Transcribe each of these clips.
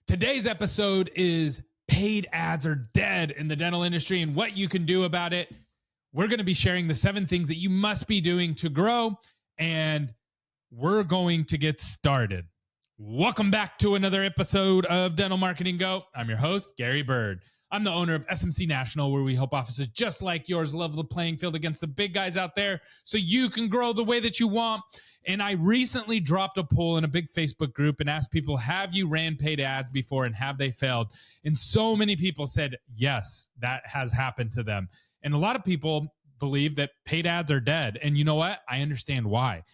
Today's episode is paid ads are dead in the dental industry and what you can do about it. We're going to be sharing the 7 things that you must be doing to grow, and we're going to get started. Welcome back to another episode of Dental Marketing Go. I'm your host, Gary Bird. I'm the owner of SMC National, where we help offices just like yours level the playing field against the big guys out there so you can grow the way that you want. And I recently dropped a poll in a big Facebook group and asked people, have you ran paid ads before and have they failed? And so many people said, yes, that has happened to them. And a lot of people believe that paid ads are dead. And you know what? I understand why.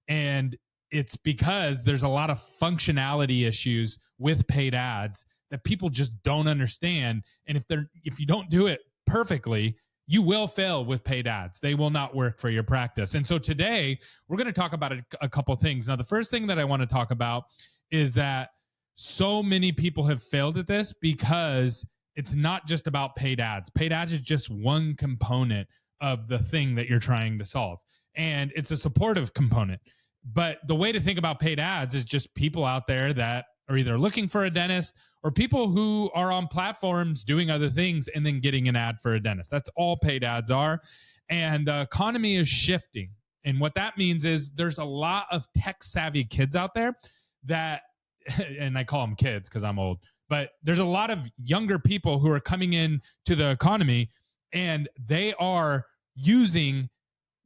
And it's because there's a lot of functionality issues with paid ads that people just don't understand. And if you don't do it perfectly, you will fail with paid ads. They will not work for your practice. And so today we're going to talk about a couple things. Now, the first thing that I want to talk about is that so many people have failed at this because it's not just about paid ads. Paid ads is just one component of the thing that you're trying to solve. And it's a supportive component. But the way to think about paid ads is just people out there that are either looking for a dentist or people who are on platforms doing other things and then getting an ad for a dentist. That's all paid ads are. And the economy is shifting. And what that means is there's a lot of tech savvy kids out there that, and I call them kids because I'm old, but there's a lot of younger people who are coming in to the economy and they are using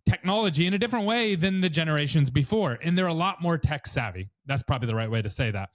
technology in a different way than the generations before. And they're a lot more tech savvy. That's probably the right way to say that.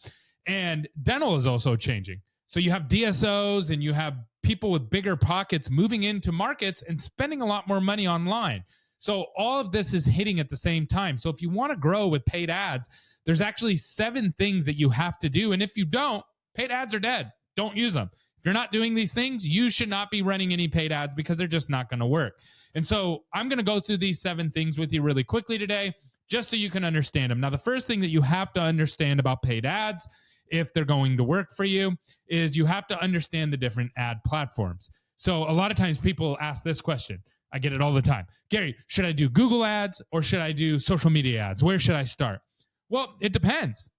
And dental is also changing. So you have DSOs and you have people with bigger pockets moving into markets and spending a lot more money online. So all of this is hitting at the same time. So if you want to grow with paid ads, there's actually 7 things that you have to do. And if you don't, paid ads are dead. Don't use them. If you're not doing these things, you should not be running any paid ads because they're just not going to work. And so I'm going to go through these 7 things with you really quickly today, just so you can understand them. Now, the first thing that you have to understand about paid ads, if they're going to work for you, is you have to understand the different ad platforms. So a lot of times people ask this question. I get it all the time. Gary, should I do Google ads or should I do social media ads? Where should I start? Well, it depends.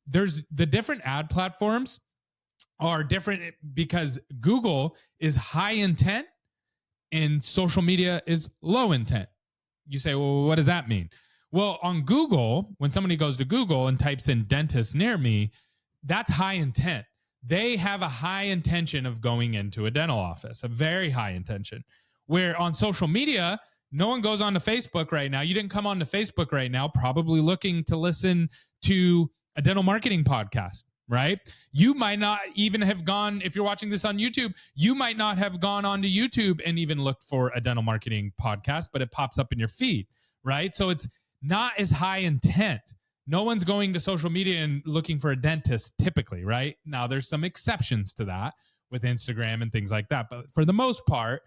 There's the different ad platforms are different because Google is high intent and social media is low intent. You say, well, what does that mean? Well, on Google, when somebody goes to Google and types in dentist near me, that's high intent. They have a high intention of going into a dental office, a very high intention. Where on social media, no one goes on to Facebook right now. You didn't come on to Facebook right now, probably looking to listen to a dental marketing podcast, right? You might not even have gone, if you're watching this on YouTube, you might not have gone onto YouTube and even looked for a dental marketing podcast, but it pops up in your feed, right? So it's not as high intent. No one's going to social media and looking for a dentist typically, right? Now, there's some exceptions to that with Instagram and things like that. But for the most part,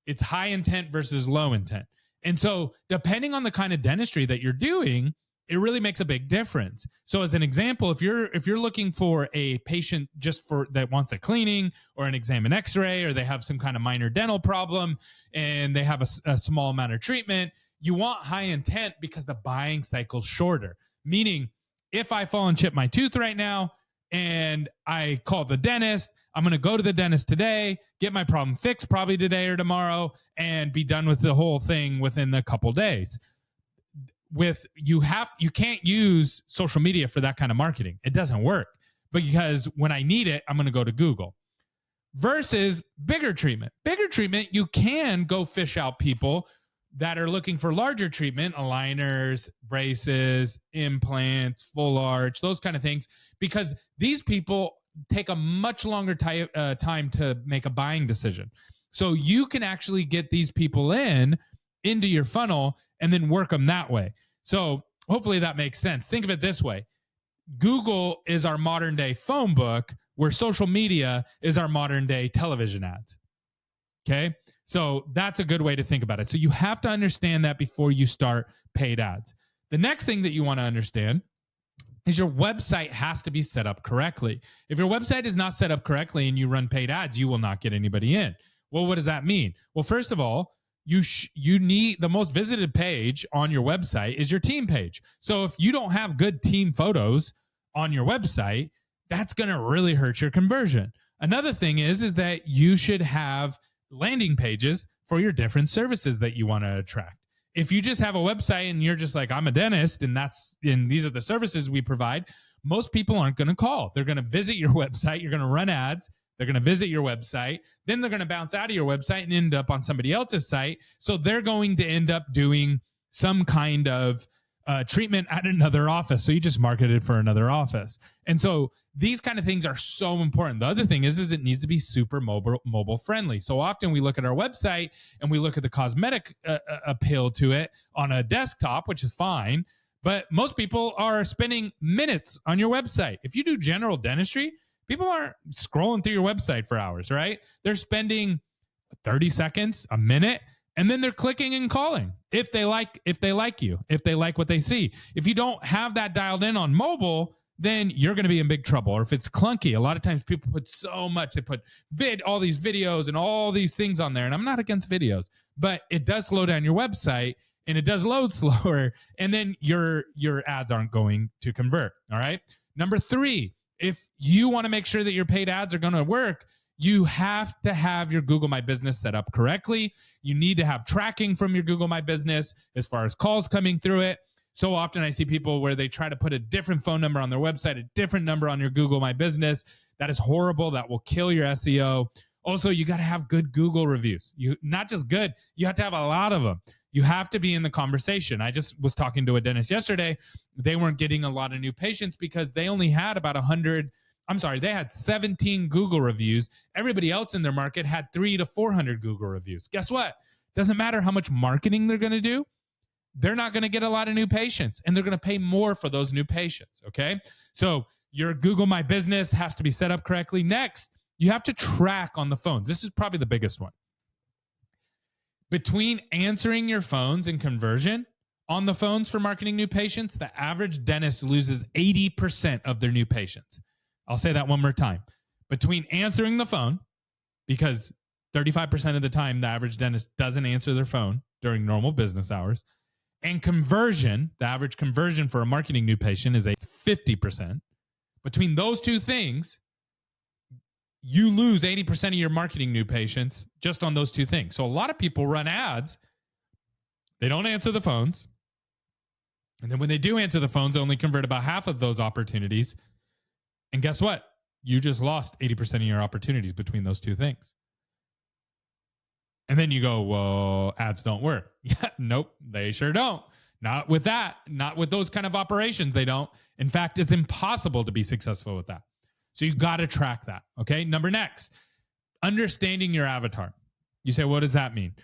it's high intent versus low intent. And so depending on the kind of dentistry that you're doing, it really makes a big difference. So as an example, if you're looking for a patient just for that wants a cleaning or an exam and x-ray, or they have some kind of minor dental problem and they have a small amount of treatment, you want high intent because the buying cycle's shorter. Meaning, if I fall and chip my tooth right now and I call the dentist, I'm going to go to the dentist today, get my problem fixed probably today or tomorrow, and be done with the whole thing within a couple days. You can't use social media for that kind of marketing. It doesn't work because when I need it, I'm going to go to Google. Versus bigger treatment. Bigger treatment, you can go fish out people that are looking for larger treatment, aligners, braces, implants, full arch, those kind of things, because these people take a much longer time to make a buying decision. So you can actually get these people into your funnel and then work them that way. So hopefully that makes sense. Think of it this way. Google is our modern day phone book, where social media is our modern day television ads. Okay? So that's a good way to think about it. So you have to understand that before you start paid ads. The next thing that you want to understand is your website has to be set up correctly. If your website is not set up correctly and you run paid ads, you will not get anybody in. Well, what does that mean? Well, first of all, you need the most visited page on your website is your team page. So if you don't have good team photos on your website, that's going to really hurt your conversion. Another thing is that you should have landing pages for your different services that you want to attract. If you just have a website and you're just like, I'm a dentist and these are the services we provide, most people aren't going to call. They're going to visit your website. You're going to run ads. They're going to visit your website. Then they're going to bounce out of your website and end up on somebody else's site. So they're going to end up doing some kind of treatment at another office. So you just marketed for another office. And so these kind of things are so important. The other thing is it needs to be super mobile friendly. So often we look at our website and we look at the cosmetic appeal to it on a desktop, which is fine. But most people are spending minutes on your website. If you do general dentistry, people aren't scrolling through your website for hours, right? They're spending 30 seconds, a minute, and then they're clicking and calling if they like you, if they like what they see. If you don't have that dialed in on mobile, then you're going to be in big trouble. Or if it's clunky, a lot of times people put so much, they put all these videos and all these things on there. And I'm not against videos, but it does slow down your website and it does load slower. And then your ads aren't going to convert. All right. Number 3, if you want to make sure that your paid ads are going to work, you have to have your Google My Business set up correctly. You need to have tracking from your Google My Business as far as calls coming through it. So often I see people where they try to put a different phone number on their website, a different number on your Google My Business. That is horrible. That will kill your SEO. Also, you got to have good Google reviews. You not just good, you have to have a lot of them. You have to be in the conversation. I just was talking to a dentist yesterday. They weren't getting a lot of new patients because they only had about 100. They had 17 Google reviews. Everybody else in their market had 300 to 400 Google reviews. Guess what? Doesn't matter how much marketing they're going to do. They're not going to get a lot of new patients, and they're going to pay more for those new patients. Okay. So your Google My Business has to be set up correctly. Next, you have to track on the phones. This is probably the biggest one. Between answering your phones and conversion on the phones for marketing new patients, the average dentist loses 80% of their new patients. I'll say that one more time. Between answering the phone, because 35% of the time the average dentist doesn't answer their phone during normal business hours, and conversion, the average conversion for a marketing new patient is 50%. Between those two things, you lose 80% of your marketing new patients just on those two things. So a lot of people run ads. They don't answer the phones. And then when they do answer the phones, they only convert about half of those opportunities. And guess what? You just lost 80% of your opportunities between those two things. And then you go, well, ads don't work. Yeah, nope, they sure don't. Not with that. Not with those kind of operations, they don't. In fact, it's impossible to be successful with that. So you got to track that. Okay. Next, understanding your avatar. You say, what does that mean?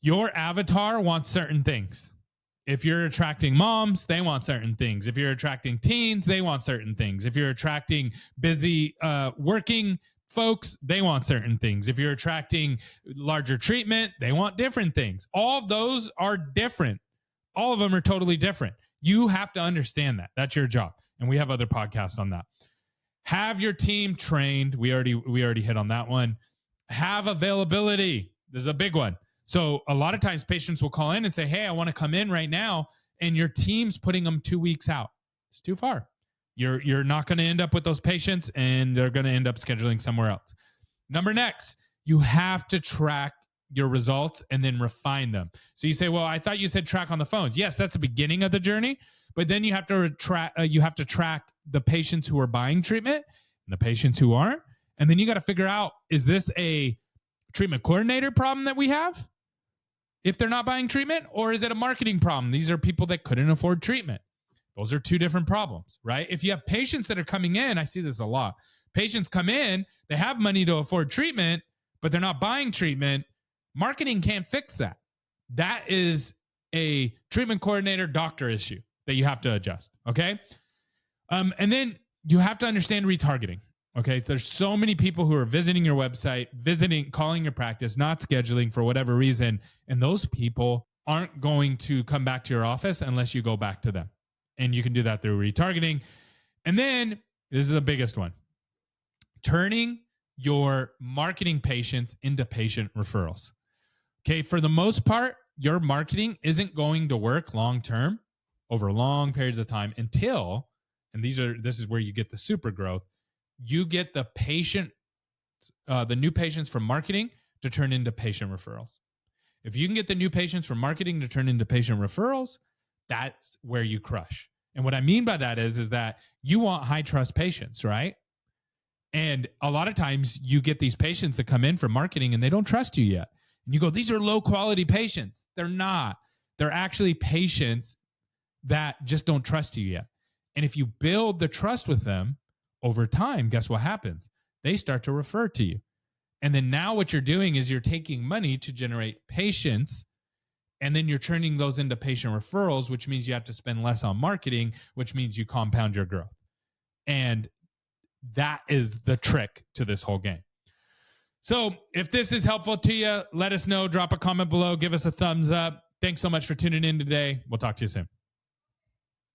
Your avatar wants certain things. If you're attracting moms, they want certain things. If you're attracting teens, they want certain things. If you're attracting busy working folks, they want certain things. If you're attracting larger treatment, they want different things. All of those are different. All of them are totally different. You have to understand that. That's your job. And we have other podcasts on that. Have your team trained. We already hit on that one. Have availability. This is a big one. So a lot of times patients will call in and say, hey, I want to come in right now. And your team's putting them 2 weeks out. It's too far. You're not going to end up with those patients, and they're going to end up scheduling somewhere else. Next, you have to track your results and then refine them. So you say, well, I thought you said track on the phones. Yes, that's the beginning of the journey. But then you have to track the patients who are buying treatment and the patients who aren't. And then you got to figure out, is this a treatment coordinator problem that we have if they're not buying treatment, or is it a marketing problem? These are people that couldn't afford treatment. Those are two different problems, right? If you have patients that are coming in, I see this a lot. Patients come in, they have money to afford treatment, but they're not buying treatment. Marketing can't fix that. That is a treatment coordinator doctor issue that you have to adjust, okay? And then you have to understand retargeting, okay? There's so many people who are visiting your website, calling your practice, not scheduling for whatever reason, and those people aren't going to come back to your office unless you go back to them. And you can do that through retargeting. And then, this is the biggest one, turning your marketing patients into patient referrals. Okay, for the most part, your marketing isn't going to work long-term over long periods of time until, and this is where you get the super growth, you get the new patients from marketing to turn into patient referrals. If you can get the new patients from marketing to turn into patient referrals, that's where you crush. And what I mean by that is that you want high trust patients, right? And a lot of times you get these patients that come in from marketing and they don't trust you yet. And you go, these are low quality patients. They're not. They're actually patients that just don't trust you yet. And if you build the trust with them over time, guess what happens? They start to refer to you. And then now what you're doing is you're taking money to generate patients, and then you're turning those into patient referrals, which means you have to spend less on marketing, which means you compound your growth. And that is the trick to this whole game. So if this is helpful to you, let us know. Drop a comment below. Give us a thumbs up. Thanks so much for tuning in today. We'll talk to you soon.